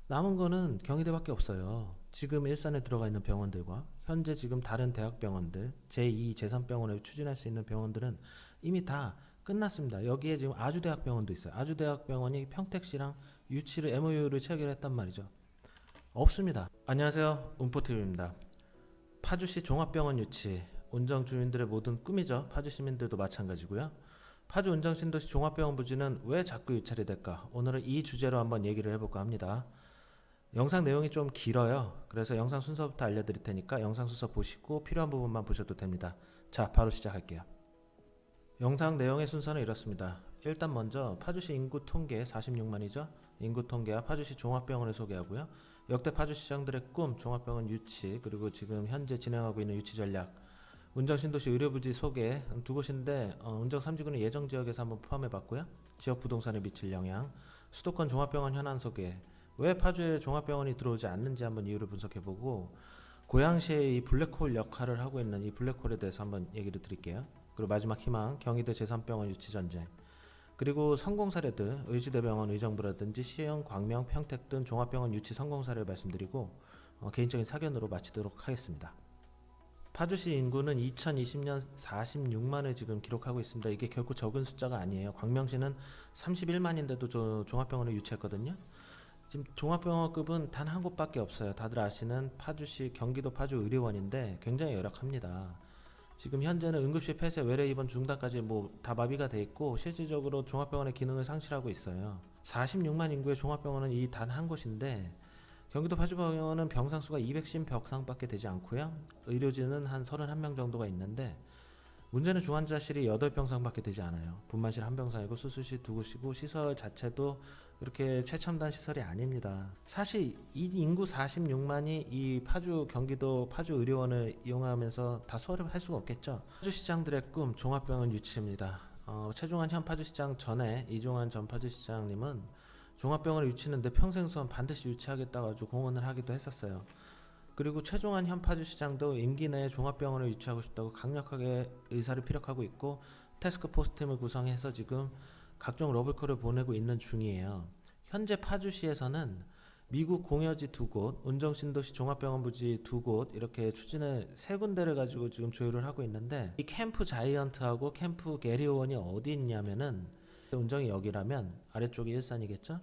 남은 거는 경희대밖에 없어요. 지금 일산에 들어가 있는 병원들과 현재 지금 다른 대학병원들, 제2, 제3병원을 추진할 수 있는 병원들은 이미 다 끝났습니다. 여기에 지금 아주대학병원도 있어요. 아주대학병원이 평택시랑 유치를 MOU를 체결했단 말이죠. 없습니다. 안녕하세요. 운포TV입니다. 파주시 종합병원 유치, 운정 주민들의 모든 꿈이죠. 파주 시민들도 마찬가지고요. 파주 운정신도시 종합병원 부지는 왜 자꾸 유찰이 될까? 오늘은 이 주제로 한번 얘기를 해볼까 합니다. 영상 내용이 좀 길어요. 그래서 영상 순서부터 알려드릴 테니까 영상 순서 보시고 필요한 부분만 보셔도 됩니다. 자, 바로 시작할게요. 영상 내용의 순서는 이렇습니다. 일단 먼저 파주시 인구 통계 46만이죠. 인구 통계와 파주시 종합병원을 소개하고요. 역대 파주시장들의 꿈, 종합병원 유치, 그리고 지금 현재 진행하고 있는 유치 전략, 운정신도시 의료부지 소개 두 곳인데 운정 3지구는 예정지역에서 한번 포함해봤고요. 지역 부동산에 미칠 영향, 수도권 종합병원 현안 소개, 왜 파주에 종합병원이 들어오지 않는지 한번 이유를 분석해보고, 고양시의 이 블랙홀 역할을 하고 있는 이 블랙홀에 대해서 한번 얘기를 드릴게요. 그리고 마지막 희망, 경희대 제3병원 유치 전쟁, 그리고 성공 사례들, 의지대병원 의정부라든지 시흥, 광명, 평택 등 종합병원 유치 성공 사례를 말씀드리고 개인적인 사견으로 마치도록 하겠습니다. 파주시 인구는 2020년 46만을 지금 기록하고 있습니다. 이게 결코 적은 숫자가 아니에요. 광명시는 31만인데도 종합병원을 유치했거든요. 지금 종합병원급은 단 한 곳밖에 없어요. 다들 아시는 파주시 경기도 파주의료원인데 굉장히 열악합니다. 지금 현재는 응급실 폐쇄, 외래 입원 중단까지 뭐 다 마비가 돼 있고 실질적으로 종합병원의 기능을 상실하고 있어요. 46만 인구의 종합병원은 이 단 한 곳인데 경기도 파주병원은 병상수가 200심 벽상밖에 되지 않고요. 의료진은 한 31명 정도가 있는데 문제는 중환자실이 8병상밖에 되지 않아요. 분만실 1병상이고 수술실 2곳이고 시설 자체도 이렇게 최첨단 시설이 아닙니다. 사실 이 인구 46만이 이 파주 경기도 파주 의료원을 이용하면서 다 소화를 할 수가 없겠죠. 파주시장들의 꿈 종합병원 유치입니다. 최종환 현 파주시장 전에 이종환 전 파주시장님은 종합병원을 유치는 내 평생 소원 반드시 유치하겠다고 아주 공언을 하기도 했었어요. 그리고 최종환 현 파주시장도 임기 내에 종합병원을 유치하고 싶다고 강력하게 의사를 피력하고 있고 태스크포스 팀을 구성해서 지금 각종 러블콜을 보내고 있는 중이에요. 현재 파주시에서는 미국 공여지 2곳, 운정신도시 종합병원 부지 2곳 이렇게 추진을 3군데를 가지고 지금 조율을 하고 있는데 이 캠프 자이언트하고 캠프 게리오원이 어디 있냐면은 운정이 여기라면 아래쪽이 일산이겠죠?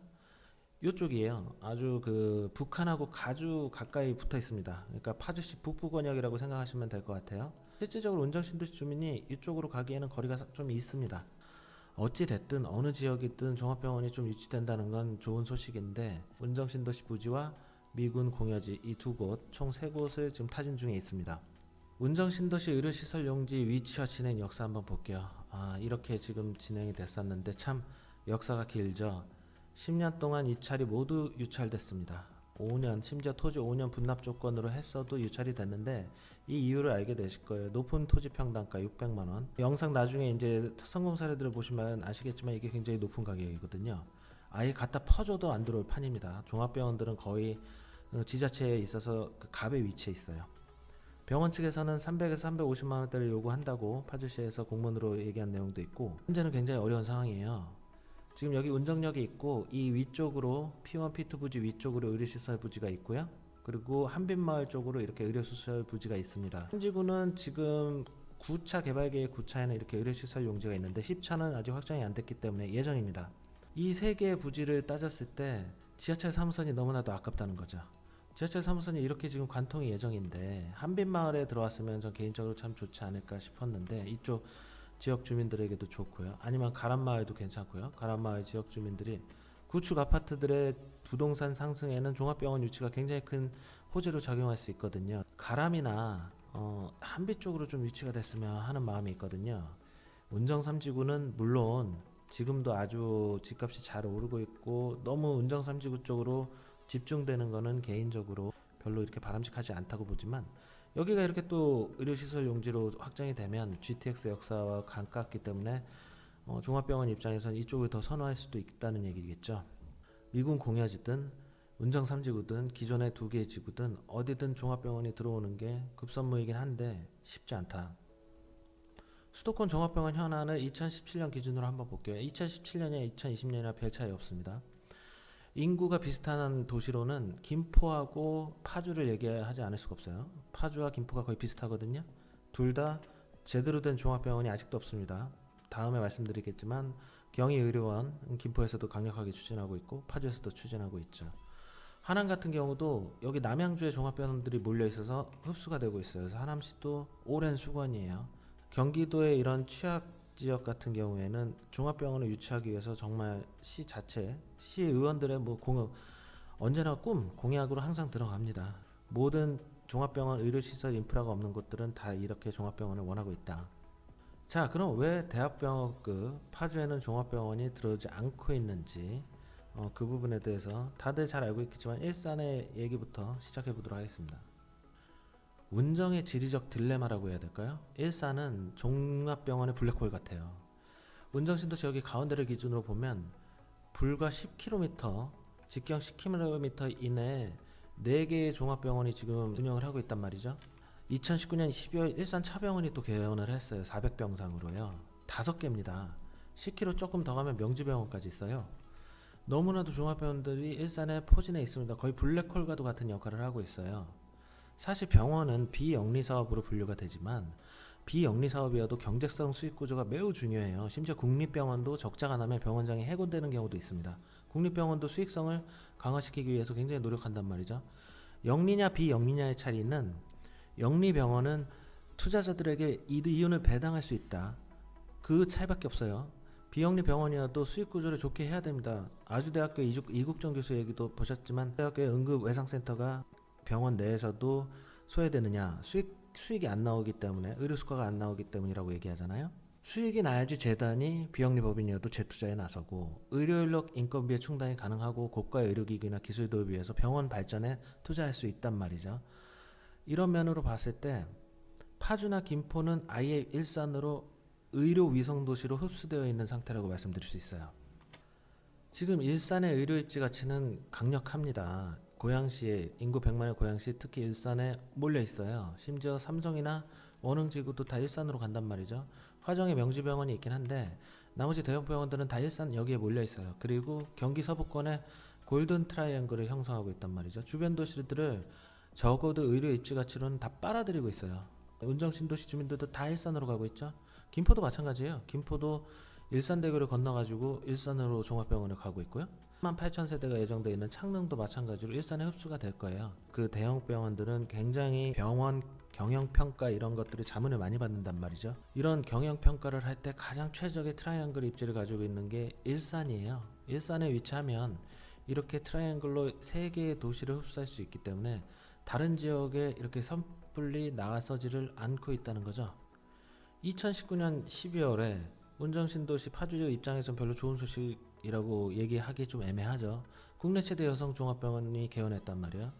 이쪽이에요. 아주 그 북한하고 아주 가까이 붙어 있습니다. 그러니까 파주시 북부 권역이라고 생각하시면 될 것 같아요. 실질적으로 운정신도시 주민이 이쪽으로 가기에는 거리가 좀 있습니다. 어찌 됐든 어느 지역이든 종합병원이 좀 유치된다는 건 좋은 소식인데 운정신도시 부지와 미군 공여지 이 2곳 총 3곳을 지금 타진 중에 있습니다. 운정신도시 의료시설 용지 위치와 진행 역사 한번 볼게요. 이렇게 지금 진행이 됐었는데 참 역사가 길죠. 10년 동안 이 차례 모두 유찰됐습니다. 5년, 심지어 토지 5년 분납 조건으로 했어도 유찰이 됐는데 이 이유를 알게 되실 거예요. 높은 토지 평당가 600만 원. 영상 나중에 이제 성공 사례들을 보시면 아시겠지만 이게 굉장히 높은 가격이거든요. 아예 갖다 퍼줘도 안 들어올 판입니다. 종합병원들은 거의 지자체에 있어서 그 갑의 위치에 있어요. 병원 측에서는 300에서 350만 원대를 요구한다고 파주시에서 공문으로 얘기한 내용도 있고 현재는 굉장히 어려운 상황이에요. 지금 여기 운정역이 있고 이 위쪽으로 P1, P2 부지 위쪽으로 의료시설 부지가 있고요. 그리고 한빛마을 쪽으로 이렇게 의료시설 부지가 있습니다. 현지구는 지금 9차 개발계획 9차에는 이렇게 의료시설 용지가 있는데 10차는 아직 확정이 안 됐기 때문에 예정입니다. 이 세 개의 부지를 따졌을 때 지하철 3호선이 너무나도 아깝다는 거죠. 지하철 3호선이 이렇게 지금 관통이 예정인데 한빛마을에 들어왔으면 전 개인적으로 참 좋지 않을까 싶었는데 이쪽 지역 주민들에게도 좋고요. 아니면 가람마을도 괜찮고요. 가람마을 지역 주민들이 구축 아파트들의 부동산 상승에는 종합병원 유치가 굉장히 큰 호재로 작용할 수 있거든요. 가람이나 한빛 쪽으로 좀 유치가 됐으면 하는 마음이 있거든요. 운정 3지구는 물론 지금도 아주 집값이 잘 오르고 있고 너무 운정 3지구 쪽으로 집중되는 거는 개인적으로 별로 이렇게 바람직하지 않다고 보지만 여기가 이렇게 또 의료시설 용지로 확정이 되면 GTX 역사와 가깝기 때문에 종합병원 입장에서는 이쪽을 더 선호할 수도 있다는 얘기겠죠. 미군 공여지든 운정 3지구든 기존의 2개의 지구든 어디든 종합병원이 들어오는 게 급선무이긴 한데 쉽지 않다. 수도권 종합병원 현안을 2017년 기준으로 한번 볼게요. 2017년이나 2020년이나 별 차이 없습니다. 인구가 비슷한 도시로는 김포하고 파주를 얘기하지 않을 수가 없어요. 파주와 김포가 거의 비슷하거든요. 둘 다 제대로 된 종합병원이 아직도 없습니다. 다음에 말씀드리겠지만 경희의료원 김포에서도 강력하게 추진하고 있고 파주에서도 추진하고 있죠. 하남 같은 경우도 여기 남양주에 종합병원들이 몰려 있어서 흡수가 되고 있어요. 그래서 하남시도 오랜 수건이에요. 경기도의 이런 취약 지역 같은 경우에는 종합병원을 유치하기 위해서 정말 시 자체, 시 의원들의 언제나 공약으로 항상 들어갑니다. 모든 종합병원 의료시설 인프라가 없는 곳들은 다 이렇게 종합병원을 원하고 있다. 자, 그럼 왜 대학병원급 파주에는 종합병원이 들어오지 않고 있는지 그 부분에 대해서 다들 잘 알고 있겠지만 일산의 얘기부터 시작해 보도록 하겠습니다. 운정의 지리적 딜레마라고 해야 될까요? 일산은 종합병원의 블랙홀 같아요. 운정신도시 여기 가운데를 기준으로 보면 불과 10km, 직경 10km 이내에 4개의 종합병원이 지금 운영을 하고 있단 말이죠. 2019년 12월 일산 차병원이 또 개원을 했어요. 400병상으로요. 5개입니다. 10km 조금 더 가면 명지병원까지 있어요. 너무나도 종합병원들이 일산에 포진해 있습니다. 거의 블랙홀과도 같은 역할을 하고 있어요. 사실 병원은 비영리사업으로 분류가 되지만 비영리사업이어도 경제성 수익구조가 매우 중요해요. 심지어 국립병원도 적자가 나면 병원장이 해고되는 경우도 있습니다. 국립병원도 수익성을 강화시키기 위해서 굉장히 노력한단 말이죠. 영리냐 비영리냐의 차이는 영리병원은 투자자들에게 이윤을 배당할 수 있다. 그 차이밖에 없어요. 비영리 병원이어도 수익 구조를 좋게 해야 됩니다. 아주대학교 이국정 교수 얘기도 보셨지만 대학교의 응급외상센터가 병원 내에서도 소외되느냐, 수익이 안 나오기 때문에, 의료 수가가 안 나오기 때문이라고 얘기하잖아요. 수익이 나야지 재단이 비영리 법인이어도 재투자에 나서고 의료인력 인건비의 충당이 가능하고 고가의 의료기기나 기술 도입을 위해서 병원 발전에 투자할 수 있단 말이죠. 이런 면으로 봤을 때 파주나 김포는 아예 일산으로 의료 위성도시로 흡수되어 있는 상태라고 말씀드릴 수 있어요. 지금 일산의 의료 입지 가치는 강력합니다. 고양시에 인구 100만의 고양시, 특히 일산에 몰려 있어요. 심지어 삼성이나 원흥지구도 다 일산으로 간단 말이죠. 화정에 명지병원이 있긴 한데 나머지 대형 병원들은 다 일산 여기에 몰려 있어요. 그리고 경기 서부권에 골든 트라이앵글을 형성하고 있단 말이죠. 주변 도시들을 적어도 의료 입지 가치로는 다 빨아들이고 있어요. 운정 신도시 주민들도 다 일산으로 가고 있죠. 김포도 마찬가지예요. 김포도 일산대교를 건너가지고 일산으로 종합병원을 가고 있고요. 18,000세대가 예정되어 있는 창릉도 마찬가지로 일산에 흡수가 될 거예요. 그 대형 병원들은 굉장히 병원 경영평가 이런 것들이 자문을 많이 받는단 말이죠. 이런 경영평가를 할 때 가장 최적의 트라이앵글 입지를 가지고 있는 게 일산이에요. 일산에 위치하면 이렇게 트라이앵글로 3개의 도시를 흡수할 수 있기 때문에 다른 지역에 이렇게 섣불리 나서지를 않고 있다는 거죠. 2019년 12월에 운정신도시 파주 입장에선 별로 좋은 소식이라고 얘기하기 좀 애매하죠. 국내 최대 여성종합병원이 개원했단 말이에요.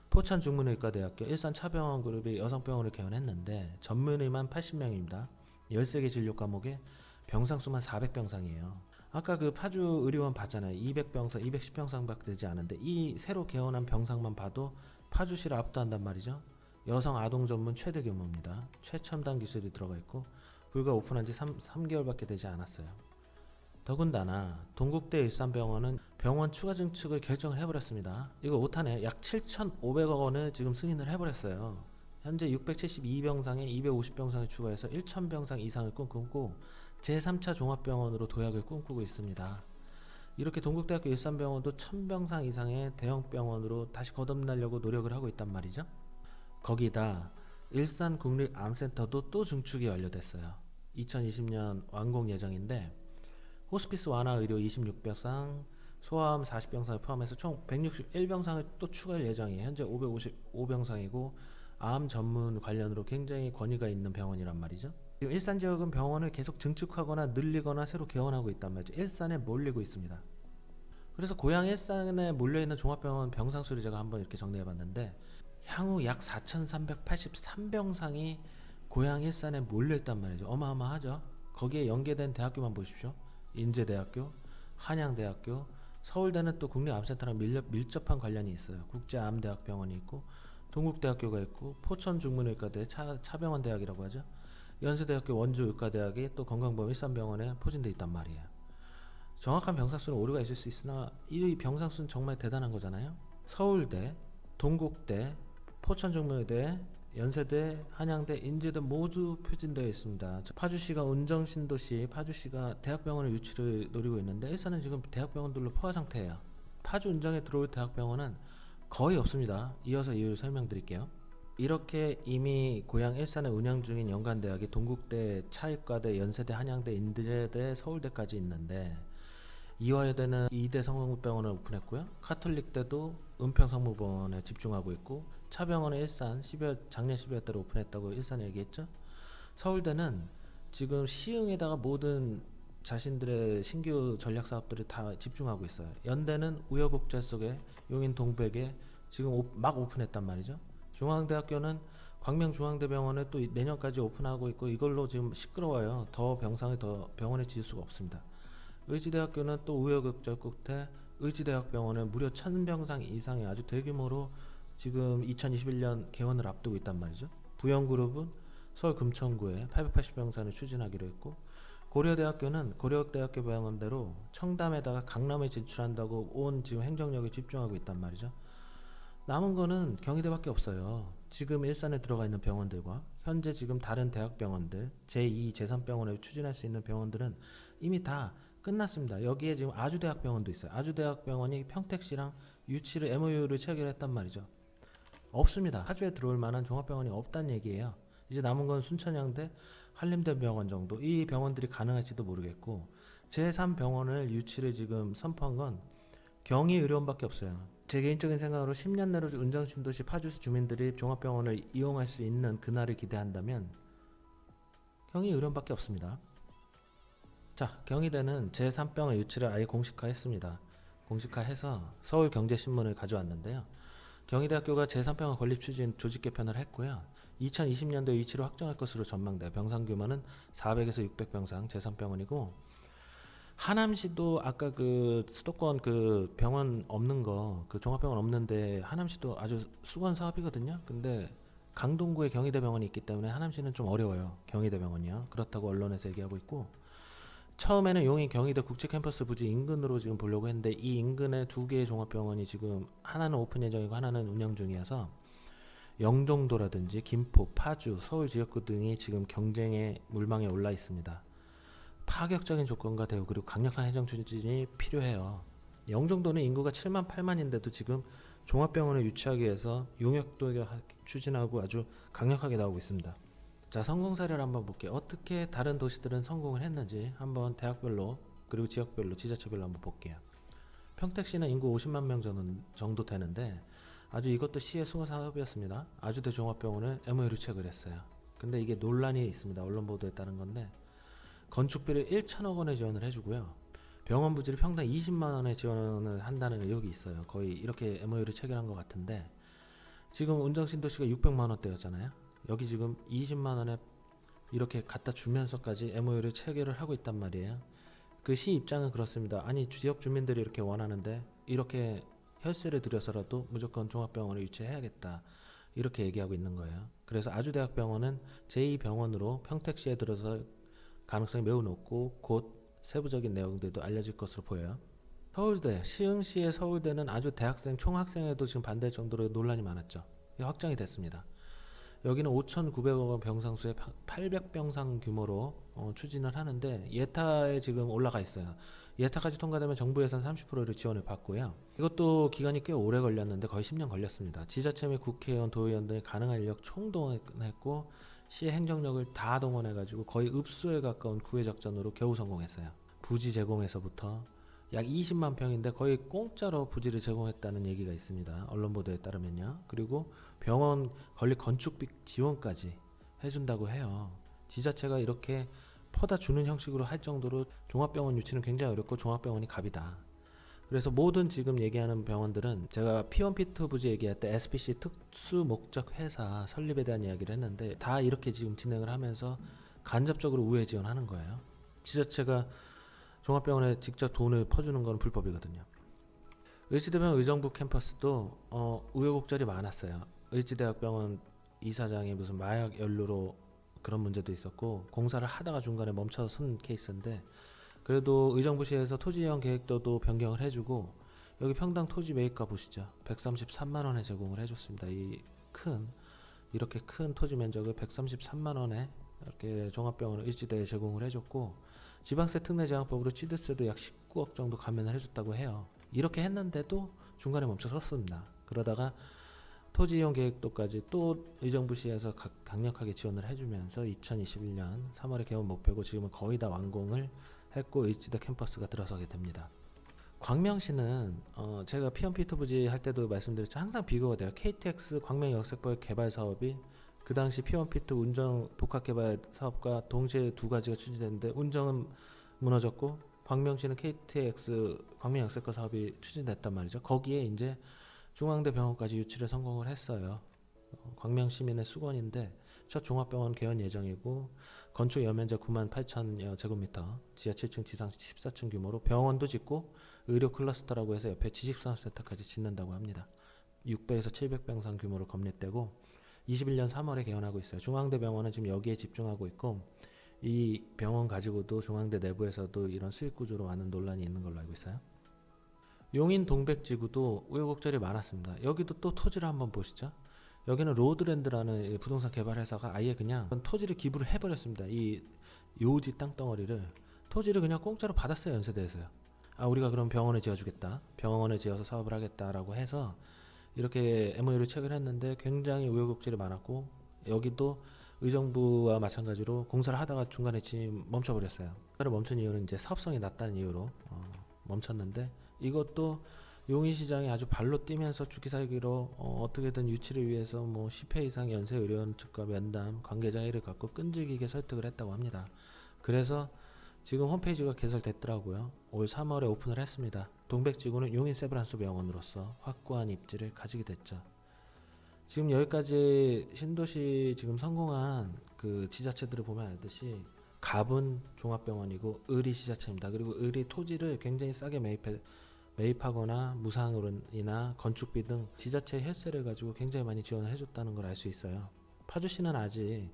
포천 중문의과대학교 일산 차병원 그룹이 여성병원을 개원했는데 전문의만 80명입니다. 13개 진료 과목에 병상수만 400병상이에요. 아까 그 파주 의료원 봤잖아요. 200병상, 210병상밖에 되지 않은데 이 새로 개원한 병상만 봐도 파주시를 압도한단 말이죠. 여성 아동 전문 최대 규모입니다. 최첨단 기술이 들어가 있고 불과 오픈한 지 3개월밖에 되지 않았어요. 더군다나 동국대 일산병원은 병원 추가 증축을 결정을 해버렸습니다. 이거 오탄에 약 7,500억 원을 지금 승인을 해버렸어요. 현재 672병상에 250병상을 추가해서 1,000병상 이상을 꿈꾸고 제3차 종합병원으로 도약을 꿈꾸고 있습니다. 이렇게 동국대학교 일산병원도 1,000병상 이상의 대형병원으로 다시 거듭나려고 노력을 하고 있단 말이죠. 거기다 일산국립암센터도 또 증축이 완료됐어요. 2020년 완공 예정인데 호스피스 완화 의료 26병상, 소아암 40병상을 포함해서 총 161병상을 또 추가할 예정이에요. 현재 555병상이고 암 전문 관련으로 굉장히 권위가 있는 병원이란 말이죠. 지금 일산 지역은 병원을 계속 증축하거나 늘리거나 새로 개원하고 있단 말이죠. 일산에 몰리고 있습니다. 그래서 고향 일산에 몰려있는 종합병원 병상수를 제가 한번 이렇게 정리해봤는데 향후 약 4,383병상이 고향 일산에 몰려있단 말이죠. 어마어마하죠. 거기에 연계된 대학교만 보십시오. 인제대학교, 한양대학교, 서울대는 또 국립암센터랑 밀접한 관련이 있어요. 국제암대학병원이 있고 동국대학교가 있고 포천중문의과대 차병원대학이라고 하죠. 연세대학교 원주의과대학이 또 건강보험 일산병원에 포진돼 있단 말이에요. 정확한 병상수는 오류가 있을 수 있으나 이 병상수는 정말 대단한 거잖아요. 서울대, 동국대, 포천중문대, 연세대, 한양대, 인제대 모두 표진되어 있습니다. 파주시가 운정신도시 파주시가 대학병원의 유치를 노리고 있는데 일산은 지금 대학병원들로 포화 상태예요. 파주 운정에 들어올 대학병원은 거의 없습니다. 이어서 이유를 설명드릴게요. 이렇게 이미 고향 일산에 운영 중인 연관대학이 동국대, 차의과대, 연세대, 한양대, 인제대, 서울대까지 있는데 이화여대는 이대 성모병원을 오픈했고요. 카톨릭대도 은평성모병원에 집중하고 있고 차병원은 일산 작년 12월 달에 오픈했다고 일산에 얘기했죠. 서울대는 지금 시흥에다가 모든 자신들의 신규 전략 사업들을 다 집중하고 있어요. 연대는 우여곡절 속에 용인 동백에 지금 막 오픈했단 말이죠. 중앙대학교는 광명중앙대병원에 또 내년까지 오픈하고 있고 이걸로 지금 시끄러워요. 더 병상을 더 병원에 지을 수가 없습니다. 의지대학교는 또 우여곡절 끝에 의지대학병원에 무려 1000병상 이상의 아주 대규모로 지금 2021년 개원을 앞두고 있단 말이죠. 부영그룹은 서울 금천구에 880병상을 추진하기로 했고 고려대학교는 고려대학교 병원대로 청담에다가 강남에 진출한다고 온 지금 행정력에 집중하고 있단 말이죠. 남은 거는 경희대밖에 없어요. 지금 일산에 들어가 있는 병원들과 현재 지금 다른 대학병원들 제2, 제3병원을 추진할 수 있는 병원들은 이미 다 끝났습니다. 여기에 지금 아주대학병원도 있어요. 아주대학병원이 평택시랑 유치를 MOU를 체결했단 말이죠. 없습니다. 파주에 들어올 만한 종합병원이 없다는 얘기예요. 이제 남은 건 순천향대, 한림대병원 정도 이 병원들이 가능할지도 모르겠고 제3병원을 유치를 지금 선포한 건 경희의료원밖에 없어요. 제 개인적인 생각으로 10년 내로 운정신도시 파주시 주민들이 종합병원을 이용할 수 있는 그날을 기대한다면 경희의료원밖에 없습니다. 자, 경희대는 제3병원 유치를 아예 공식화했습니다. 공식화해서 서울경제신문을 가져왔는데요. 경희대학교가 제3병원 건립 추진 조직 개편을 했고요. 2020년도에 위치를 확정할 것으로 전망돼 병상 규모는 400에서 600병상 제3병원이고 하남시도 아까 그 수도권 그 병원 없는 거 그 종합병원 없는데 하남시도 아주 수건 사업이거든요. 근데 강동구에 경희대병원이 있기 때문에 하남시는 좀 어려워요. 경희대병원이요. 그렇다고 언론에서 얘기하고 있고 처음에는 용인 경희대 국제캠퍼스 부지 인근으로 지금 보려고 했는데 이 인근에 두 개의 종합병원이 지금 하나는 오픈 예정이고 하나는 운영 중이어서 영종도라든지 김포, 파주, 서울 지역구 등이 지금 경쟁의 물망에 올라 있습니다. 파격적인 조건과 대우 그리고 강력한 행정 추진이 필요해요. 영종도는 인구가 7만 8만인데도 지금 종합병원을 유치하기 위해서 용역도 추진하고 아주 강력하게 나오고 있습니다. 자, 성공 사례를 한번 볼게요. 어떻게 다른 도시들은 성공을 했는지 한번 대학별로 그리고 지역별로 지자체별로 한번 볼게요. 평택시는 인구 50만 명 정도 되는데 아주 이것도 시의 수호 사업이었습니다. 아주대 종합병원을 MOU를 체결했어요. 근데 이게 논란이 있습니다. 언론 보도에 따른 건데 건축비를 1천억 원에 지원을 해주고요. 병원 부지를 평당 20만 원에 지원을 한다는 의혹이 있어요. 거의 이렇게 MOU를 체결한 것 같은데 지금 운정신도시가 600만 원대였잖아요. 여기 지금 20만 원에 이렇게 갖다 주면서까지 MOU를 체결을 하고 있단 말이에요. 그 시 입장은 그렇습니다. 아니 지역 주민들이 이렇게 원하는데 이렇게 혈세를 들여서라도 무조건 종합병원을 유치해야겠다. 이렇게 얘기하고 있는 거예요. 그래서 아주대학병원은 제2병원으로 평택시에 들어서 가능성이 매우 높고 곧 세부적인 내용들도 알려질 것으로 보여요. 서울대, 시흥시의 서울대는 아주 대학생 총학생회도 지금 반대할 정도로 논란이 많았죠. 이게 확정이 됐습니다. 여기는 5,900억 원 병상수에 800병상 규모로 추진을 하는데 예타에 지금 올라가 있어요. 예타까지 통과되면 정부 예산 30%를 지원을 받고요. 이것도 기간이 꽤 오래 걸렸는데 거의 10년 걸렸습니다. 지자체 및 국회의원, 도의원 등이 가능한 인력 총동원했고 시의 행정력을 다 동원해가지고 거의 읍수에 가까운 구애 작전으로 겨우 성공했어요. 부지 제공에서부터 약 20만 평인데 거의 공짜로 부지를 제공했다는 얘기가 있습니다. 언론 보도에 따르면요. 그리고 병원 건립 건축비 지원까지 해준다고 해요. 지자체가 이렇게 퍼다 주는 형식으로 할 정도로 종합병원 유치는 굉장히 어렵고 종합병원이 갑이다. 그래서 모든 지금 얘기하는 병원들은 제가 P1, P2 부지 얘기할 때 SPC 특수 목적 회사 설립에 대한 이야기를 했는데 다 이렇게 지금 진행을 하면서 간접적으로 우회 지원하는 거예요. 지자체가 종합병원에 직접 돈을 퍼주는 건 불법이거든요. 의지대병원 의정부 캠퍼스도 우여곡절이 많았어요. 의지대학병원 이사장이 무슨 마약 연루로 그런 문제도 있었고 공사를 하다가 중간에 멈춰선 케이스인데 그래도 의정부시에서 토지이용 계획도도 변경을 해주고 여기 평당 토지 매입가 보시죠. 133만 원에 제공을 해줬습니다. 이렇게 큰 토지 면적을 133만 원에 이렇게 종합병원 일지대에 제공을 해줬고 지방세 특례 제한법으로 취득세도 약 19억 정도 감면을 해줬다고 해요. 이렇게 했는데도 중간에 멈춰섰습니다. 그러다가 토지 이용 계획도까지 또 의정부시에서 강력하게 지원을 해주면서 2021년 3월에 개원 목표고 지금은 거의 다 완공을 했고 일지대 캠퍼스가 들어서게 됩니다. 광명시는 제가 P1P2 부지 할 때도 말씀드렸죠. 항상 비교가 돼요. KTX 광명 역세권 개발 사업이 그 당시 P1P2 운정 복합 개발 사업과 동시에 두 가지가 추진됐는데 운정은 무너졌고 광명시는 KTX 광명 역세권 사업이 추진됐단 말이죠. 거기에 이제 중앙대 병원까지 유치를 성공을 했어요. 광명 시민의 수건인데 첫 종합병원 개원 예정이고 건축 연면적 9만 8천여 제곱미터, 지하 7층, 지상 14층 규모로 병원도 짓고 의료 클러스터라고 해서 옆에 지식산업센터까지 짓는다고 합니다. 600에서 700병상 규모로 건립되고 21년 3월에 개원하고 있어요. 중앙대 병원은 지금 여기에 집중하고 있고 이 병원 가지고도 중앙대 내부에서도 이런 수익 구조로 많은 논란이 있는 걸로 알고 있어요. 용인 동백지구도 우여곡절이 많았습니다. 여기도 또 토지를 한번 보시죠. 여기는 로드랜드라는 부동산 개발 회사가 아예 그냥 토지를 기부를 해버렸습니다. 이 요지 땅덩어리를 토지를 그냥 공짜로 받았어요. 연세대에서요. 우리가 그럼 병원을 지어주겠다, 병원을 지어서 사업을 하겠다라고 해서 이렇게 MOU를 체결했는데 굉장히 우여곡절이 많았고 여기도 의정부와 마찬가지로 공사를 하다가 중간에 지금 멈춰버렸어요. 공사를 멈춘 이유는 이제 사업성이 낮다는 이유로 멈췄는데 이것도 용인시장이 아주 발로 뛰면서 죽기살기로 어떻게든 유치를 위해서 뭐 10회 이상 연세 의료원 측과 면담, 관계자 회의를 갖고 끈질기게 설득을 했다고 합니다. 그래서 지금 홈페이지가 개설됐더라고요. 올 3월에 오픈을 했습니다. 동백지구는 용인 세브란스 병원으로서 확고한 입지를 가지게 됐죠. 지금 여기까지 신도시 지금 성공한 그 지자체들을 보면 알듯이 갑은 종합병원이고 을이 지자체입니다. 그리고 을이 토지를 굉장히 싸게 매입하거나 무상으로나 건축비 등 지자체 혈세를 가지고 굉장히 많이 지원을 해줬다는 걸 알 수 있어요. 파주시는 아직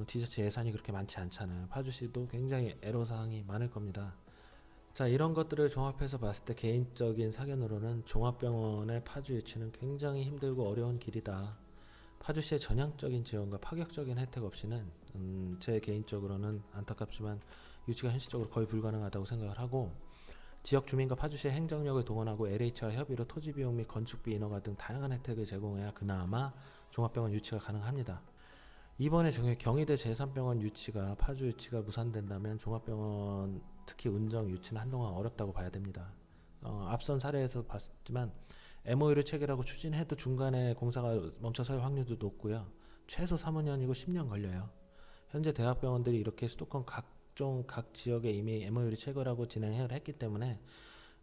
지자체 예산이 그렇게 많지 않잖아요. 파주시도 굉장히 애로사항이 많을 겁니다. 자, 이런 것들을 종합해서 봤을 때 개인적인 사견으로는 종합병원의 파주 유치는 굉장히 힘들고 어려운 길이다. 파주시의 전향적인 지원과 파격적인 혜택 없이는 제 개인적으로는 안타깝지만 유치가 현실적으로 거의 불가능하다고 생각을 하고 지역 주민과 파주시의 행정력을 동원하고 LH와 협의로 토지 비용 및 건축비 인허가 등 다양한 혜택을 제공해야 그나마 종합병원 유치가 가능합니다. 이번에 경희대 제3병원 유치가 파주 유치가 무산된다면 종합병원 특히 운정 유치는 한동안 어렵다고 봐야 됩니다. 앞선 사례에서 봤지만 MOU를 체결하고 추진해도 중간에 공사가 멈춰설 확률도 높고요. 최소 3, 5년이고 10년 걸려요. 현재 대학병원들이 이렇게 수도권 각 지역에 이미 MOU를 체결하고 진행을 했기 때문에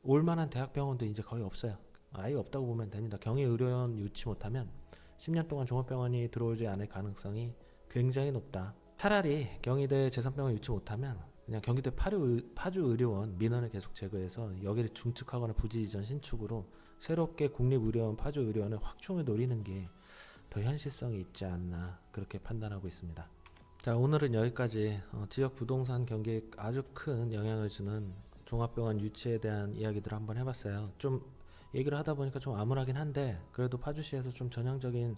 올만한 대학병원도 이제 거의 없어요. 아예 없다고 보면 됩니다. 경희의료원 유치 못하면 10년 동안 종합병원이 들어오지 않을 가능성이 굉장히 높다. 차라리 경희대 제3병원 유치 못하면 그냥 경희대 파주의료원 민원을 계속 제거해서 여기를 중축하거나 부지 이전 신축으로 새롭게 국립의료원 파주의료원을 확충을 노리는 게 더 현실성이 있지 않나 그렇게 판단하고 있습니다. 자, 오늘은 여기까지 지역 부동산 경기에 아주 큰 영향을 주는 종합병원 유치에 대한 이야기들을 한번 해봤어요. 좀 얘기를 하다 보니까 좀 암울하긴 한데 그래도 파주시에서 좀 전향적인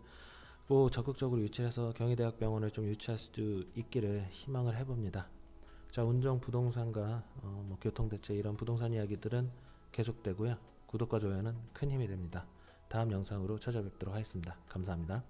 적극적으로 유치해서 경희대학병원을 좀 유치할 수 있기를 희망을 해봅니다. 자, 운정 부동산과 교통대체 이런 부동산 이야기들은 계속되고요. 구독과 좋아요는 큰 힘이 됩니다. 다음 영상으로 찾아뵙도록 하겠습니다. 감사합니다.